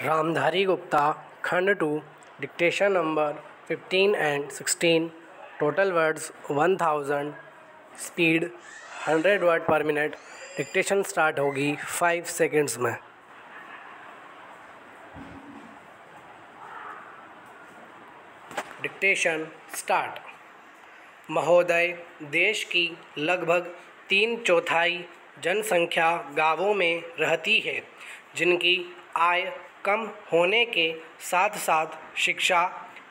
रामधारी गुप्ता खंड 2 dictation number 15 and 16 total words 1000 speed 100 word पर minute. Dictation start होगी 5 seconds में। Dictation start. महोदय, देश की लगभग 3/4 जनसंख्या गांवों में रहती है, जिनकी आय कम होने के साथ साथ शिक्षा,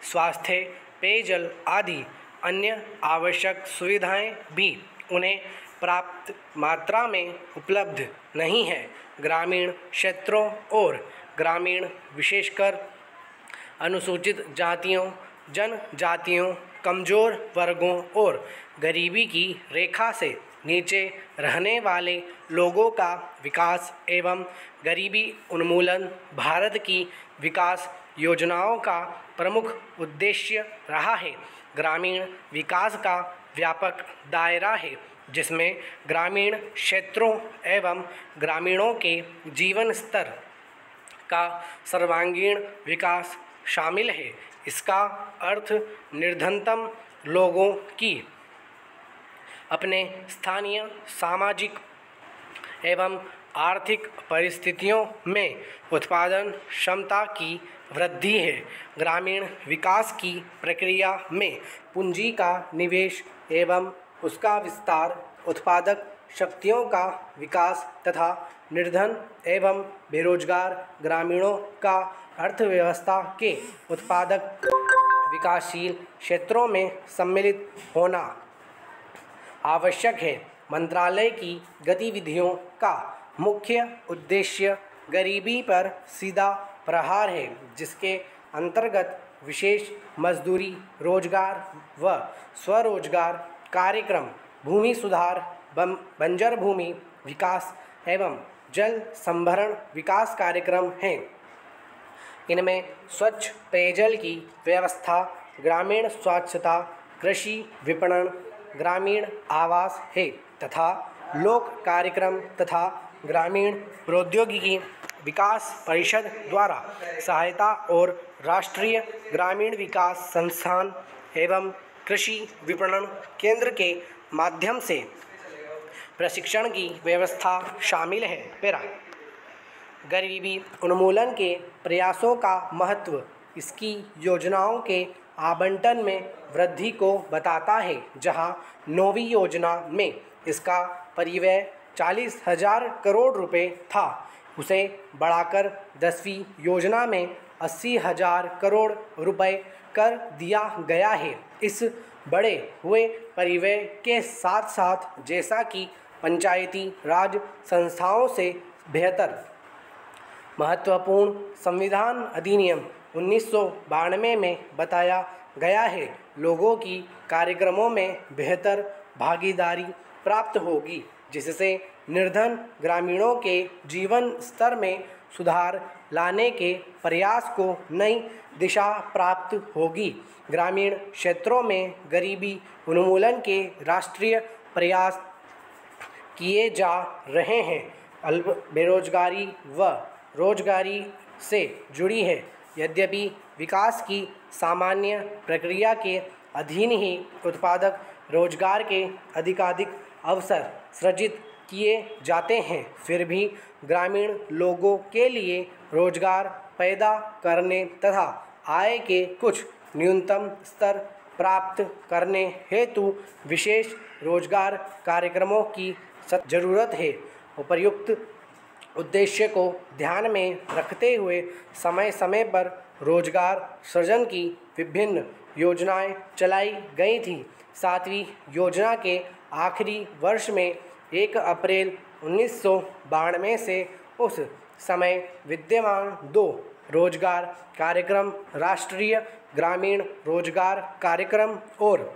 स्वास्थ्य, पेयजल आदि अन्य आवश्यक सुविधाएं भी उन्हें पर्याप्त मात्रा में उपलब्ध नहीं है। ग्रामीण क्षेत्रों और ग्रामीण विशेषकर अनुसूचित जातियों, जनजातियों, कमज़ोर वर्गों और गरीबी की रेखा से नीचे रहने वाले लोगों का विकास एवं गरीबी उन्मूलन भारत की विकास योजनाओं का प्रमुख उद्देश्य रहा है। ग्रामीण विकास का व्यापक दायरा है, जिसमें ग्रामीण क्षेत्रों एवं ग्रामीणों के जीवन स्तर का सर्वांगीण विकास शामिल है। इसका अर्थ निर्धनतम लोगों की अपने स्थानीय सामाजिक एवं आर्थिक परिस्थितियों में उत्पादन क्षमता की वृद्धि है। ग्रामीण विकास की प्रक्रिया में पूंजी का निवेश एवं उसका विस्तार, उत्पादक शक्तियों का विकास तथा निर्धन एवं बेरोजगार ग्रामीणों का अर्थव्यवस्था के उत्पादक विकासशील क्षेत्रों में सम्मिलित होना आवश्यक है। मंत्रालय की गतिविधियों का मुख्य उद्देश्य गरीबी पर सीधा प्रहार है, जिसके अंतर्गत विशेष मजदूरी, रोजगार व स्वरोजगार कार्यक्रम, भूमि सुधार, बंजर भूमि विकास एवं जल संभरण विकास कार्यक्रम हैं। इनमें स्वच्छ पेयजल की व्यवस्था, ग्रामीण स्वच्छता, कृषि विपणन, ग्रामीण आवास है तथा लोक कार्यक्रम तथा ग्रामीण प्रौद्योगिकी विकास परिषद द्वारा सहायता और राष्ट्रीय ग्रामीण विकास संस्थान एवं कृषि विपणन केंद्र के माध्यम से प्रशिक्षण की व्यवस्था शामिल है। पैरा गरीबी उन्मूलन के प्रयासों का महत्व इसकी योजनाओं के आवंटन में वृद्धि को बताता है। जहां 9वीं योजना में इसका परिव्यय 40,000 करोड़ रुपए था, उसे बढ़ाकर 10वीं योजना में 80,000 करोड़ रुपए कर दिया गया है। इस बढ़े हुए परिव्यय के साथ साथ जैसा कि पंचायती राज संस्थाओं से बेहतर महत्वपूर्ण संविधान अधिनियम 1992 में बताया गया है, लोगों की कार्यक्रमों में बेहतर भागीदारी प्राप्त होगी, जिससे निर्धन ग्रामीणों के जीवन स्तर में सुधार लाने के प्रयास को नई दिशा प्राप्त होगी। ग्रामीण क्षेत्रों में गरीबी उन्मूलन के राष्ट्रीय प्रयास किए जा रहे हैं। अल्प बेरोजगारी व रोजगारी से जुड़ी है। यद्यपि विकास की सामान्य प्रक्रिया के अधीन ही उत्पादक रोजगार के अधिकाधिक अवसर सृजित किए जाते हैं, फिर भी ग्रामीण लोगों के लिए रोजगार पैदा करने तथा आय के कुछ न्यूनतम स्तर प्राप्त करने हेतु विशेष रोजगार कार्यक्रमों की जरूरत है। उपर्युक्त उद्देश्य को ध्यान में रखते हुए समय समय पर रोजगार सृजन की विभिन्न योजनाएं चलाई गई थी। 7वीं योजना के आखिरी वर्ष में 1 अप्रैल 1992 से उस समय विद्यमान 2 रोजगार कार्यक्रम, राष्ट्रीय ग्रामीण रोजगार कार्यक्रम और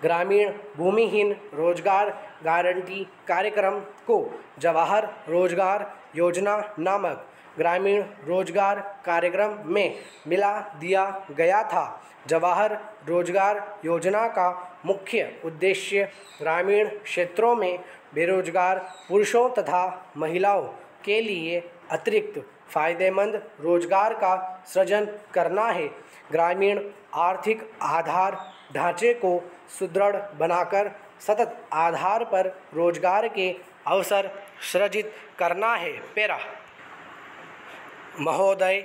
ग्रामीण भूमिहीन रोजगार गारंटी कार्यक्रम को जवाहर रोजगार योजना नामक ग्रामीण रोजगार कार्यक्रम में मिला दिया गया था। जवाहर रोजगार योजना का मुख्य उद्देश्य ग्रामीण क्षेत्रों में बेरोजगार पुरुषों तथा महिलाओं के लिए अतिरिक्त फायदेमंद रोजगार का सृजन करना है। ग्रामीण आर्थिक आधार ढांचे को सुदृढ़ बनाकर सतत आधार पर रोजगार के अवसर सृजित करना है। पैरा महोदय,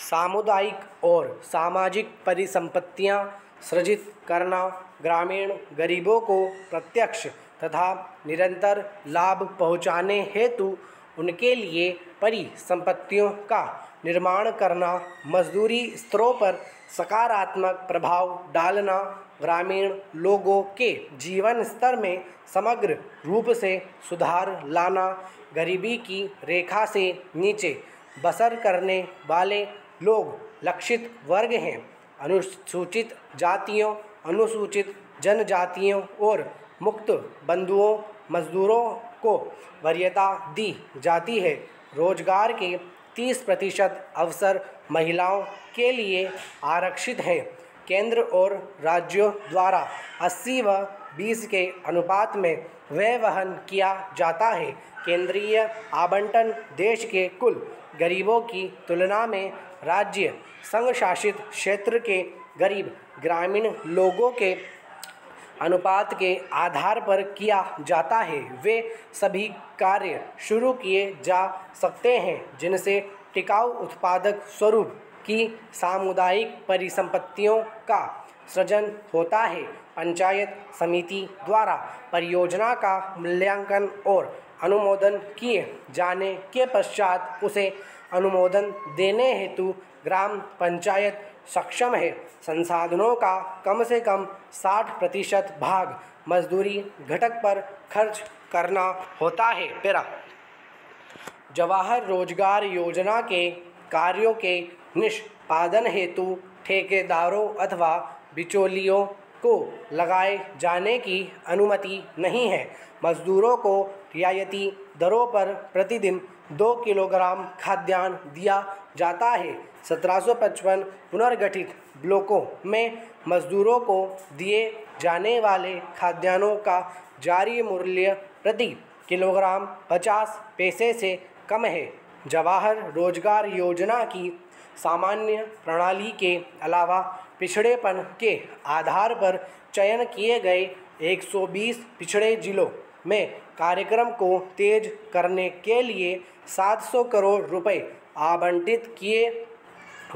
सामुदायिक और सामाजिक परिसंपत्तियां सृजित करना ग्रामीण गरीबों को प्रत्यक्ष तथा निरंतर लाभ पहुंचाने हेतु उनके लिए परिसंपत्तियों का निर्माण करना, मजदूरी स्तरों पर सकारात्मक प्रभाव डालना, ग्रामीण लोगों के जीवन स्तर में समग्र रूप से सुधार लाना, गरीबी की रेखा से नीचे बसर करने वाले लोग लक्षित वर्ग हैं। अनुसूचित जातियों, अनुसूचित जनजातियों और मुक्त बंधुओं मजदूरों को वरीयता दी जाती है। रोजगार के 30% अवसर महिलाओं के लिए आरक्षित हैं। केंद्र और राज्यों द्वारा 80 व 20 के अनुपात में व्यय वहन किया जाता है। केंद्रीय आवंटन देश के कुल गरीबों की तुलना में राज्य संघ शासित क्षेत्र के गरीब ग्रामीण लोगों के अनुपात के आधार पर किया जाता है। वे सभी कार्य शुरू किए जा सकते हैं जिनसे टिकाऊ उत्पादक स्वरूप की सामुदायिक परिसंपत्तियों का सृजन होता है। पंचायत समिति द्वारा परियोजना का मूल्यांकन और अनुमोदन किए जाने के पश्चात उसे अनुमोदन देने हेतु ग्राम पंचायत सक्षम है। संसाधनों का कम से कम 60% भाग मजदूरी घटक पर खर्च करना होता है। पैरा जवाहर रोजगार योजना के कार्यों के निष्पादन हेतु ठेकेदारों अथवा बिचौलियों को लगाए जाने की अनुमति नहीं है। मजदूरों को रियायती दरों पर प्रतिदिन 2 किलोग्राम खाद्यान्न दिया जाता है। 1755 पुनर्गठित ब्लॉकों में मजदूरों को दिए जाने वाले खाद्यान्नों का जारी मूल्य प्रति किलोग्राम 50 पैसे से कम है। जवाहर रोजगार योजना की सामान्य प्रणाली के अलावा पिछड़ेपन के आधार पर चयन किए गए 120 पिछड़े जिलों में कार्यक्रम को तेज करने के लिए 700 करोड़ रुपए आवंटित किए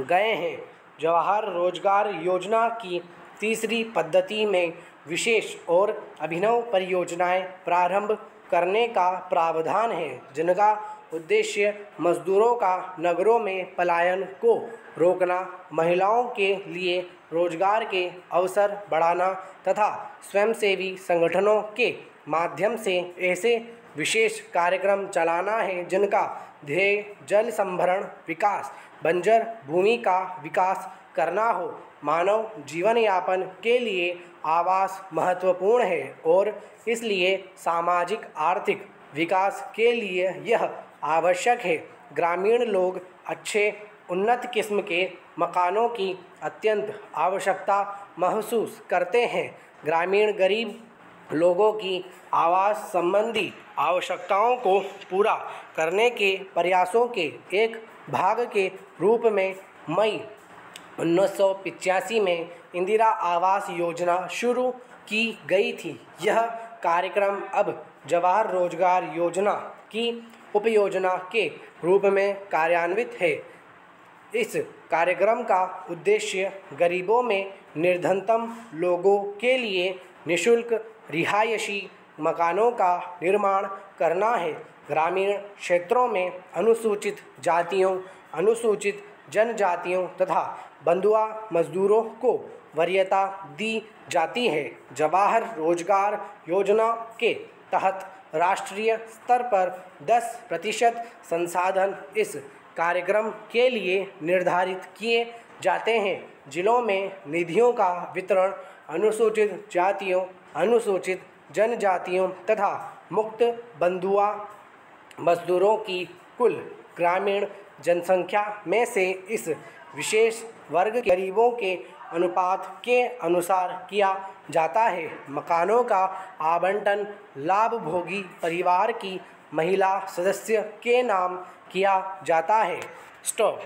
गए हैं। जवाहर रोजगार योजना की तीसरी पद्धति में विशेष और अभिनव परियोजनाएं प्रारंभ करने का प्रावधान है जिनका उद्देश्य मजदूरों का नगरों में पलायन को रोकना, महिलाओं के लिए रोजगार के अवसर बढ़ाना तथा स्वयंसेवी संगठनों के माध्यम से ऐसे विशेष कार्यक्रम चलाना है जिनका ध्येय जल संभरण विकास, बंजर भूमि का विकास करना हो। मानव जीवन यापन के लिए आवास महत्वपूर्ण है और इसलिए सामाजिक आर्थिक विकास के लिए यह आवश्यक है। ग्रामीण लोग अच्छे उन्नत किस्म के मकानों की अत्यंत आवश्यकता महसूस करते हैं। ग्रामीण गरीब लोगों की आवास संबंधी आवश्यकताओं को पूरा करने के प्रयासों के एक भाग के रूप में मई 1985 में इंदिरा आवास योजना शुरू की गई थी। यह कार्यक्रम अब जवाहर रोजगार योजना की उपयोजना के रूप में कार्यान्वित है। इस कार्यक्रम का उद्देश्य गरीबों में निर्धनतम लोगों के लिए निःशुल्क रिहायशी मकानों का निर्माण करना है। ग्रामीण क्षेत्रों में अनुसूचित जातियों, अनुसूचित जनजातियों तथा बंधुआ मजदूरों को वरीयता दी जाती है। जवाहर रोजगार योजना के तहत राष्ट्रीय स्तर पर 10% संसाधन इस कार्यक्रम के लिए निर्धारित किए जाते हैं। जिलों में निधियों का वितरण अनुसूचित जातियों, अनुसूचित जनजातियों तथा मुक्त बंधुआ मजदूरों की कुल ग्रामीण जनसंख्या में से इस विशेष वर्ग के गरीबों के अनुपात के अनुसार किया जाता है। मकानों का आवंटन लाभभोगी परिवार की महिला सदस्य के नाम किया जाता है। स्टॉप।